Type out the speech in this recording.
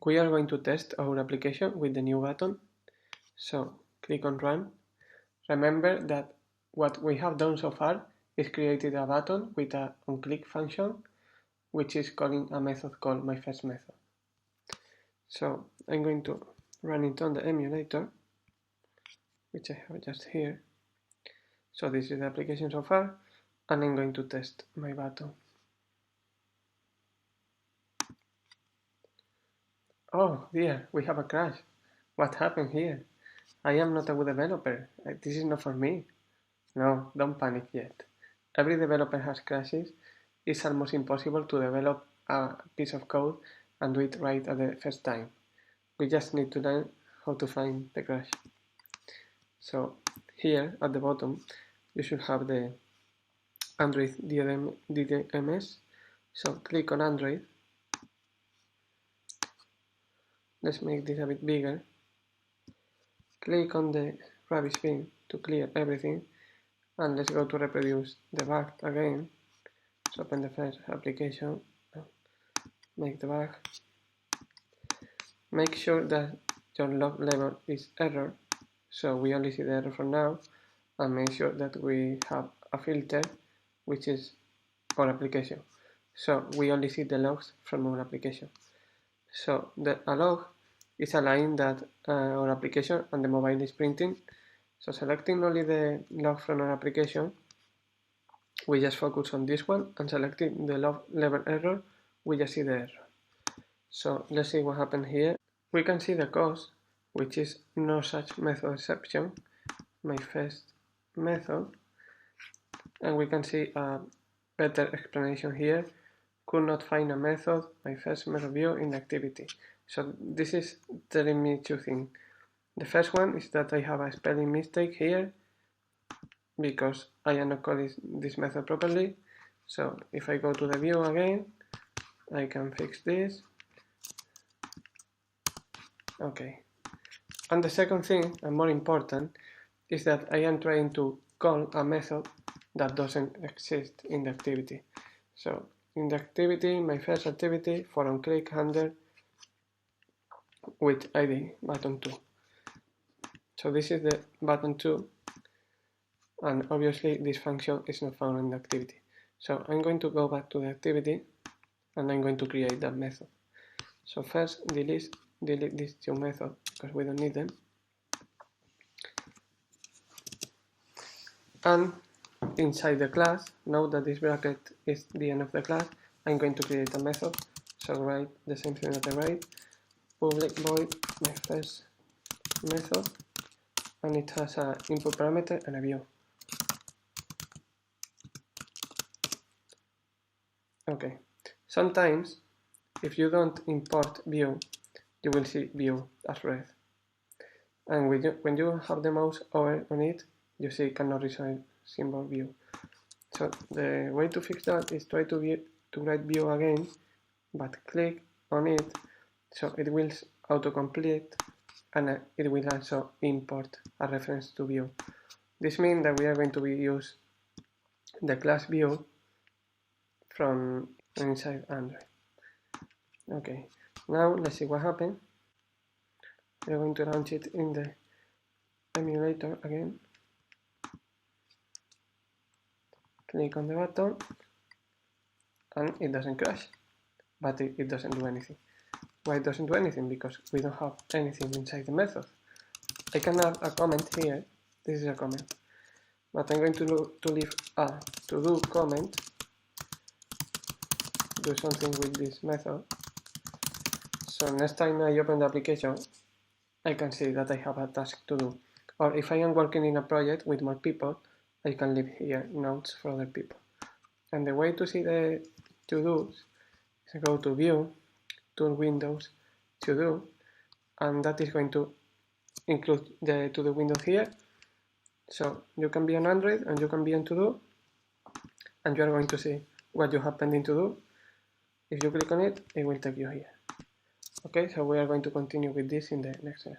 We are going to test our application with the new button. So click on Run. Remember that what we have done so far is created a button with an onClick function, which is calling a method called myFirstMethod. So I'm going to run it on the emulator, which I have just here. So this is the application so far, and I'm going to test my button. Oh dear, we have a crash. What happened here? I am not a good developer. This is not for me. No, don't panic yet. Every developer has crashes. It's almost impossible to develop a piece of code and do it right at the first time. We just need to learn how to find the crash. So here at the bottom, you should have the Android DDMS. So click on Android. Let's make this a bit bigger. Click on the rubbish bin to clear everything, and let's go to reproduce debug again. So open the first application, make debug. Make sure that your log level is error, so we only see the error for now, and make sure that we have a filter which is our application, so we only see the logs from our application. So a log is a line that our application and the mobile is printing. So selecting only the log from our application, we just focus on this one, and selecting the log level error, we just see the error. So let's see what happened here. We can see the cause, which is no such method exception, my first method, and we can see a better explanation here. Could not find a method, my first method view in the activity. So this is telling me two things. The first one is that I have a spelling mistake here because I am not calling this method properly. So if I go to the view again, I can fix this. Okay. And the second thing, and more important, is that I am trying to call a method that doesn't exist in the activity. So in the activity, my first activity for onClick handle with ID button 2. So this is the button 2, and obviously this function is not found in the activity. So I'm going to go back to the activity, and I'm going to create that method. So first delete these two methods because we don't need them. And inside the class, now that this bracket is the end of the class, I'm going to create a method. So write the same thing that I write, public void my first method, and it has an input parameter and a view. Okay, sometimes if you don't import view, you will see view as red, and when you have the mouse over on it, you see cannot resolve symbol view. So the way to fix that is try to write view again, but click on it so it will autocomplete, and it will also import a reference to view. This means that we are going to use the class view from inside Android. Okay, now let's see what happened. We are going to launch it in the emulator again. Click on the button, and it doesn't crash, but it doesn't do anything. Why it doesn't do anything? Because we don't have anything inside the method. I can add a comment here. This is a comment, but I'm going to leave a to-do comment. Do something with this method. So next time I open the application, I can see that I have a task to do. Or if I am working in a project with more people, I can leave here notes for other people. And the way to see the to-dos is go to View, Tool Windows, To-Do, and that is going to include the to-do window here. So you can be on Android and you can be on To-Do, and you are going to see what you have pending to do. If you click on it, it will take you here. Okay, so we are going to continue with this in the next lesson.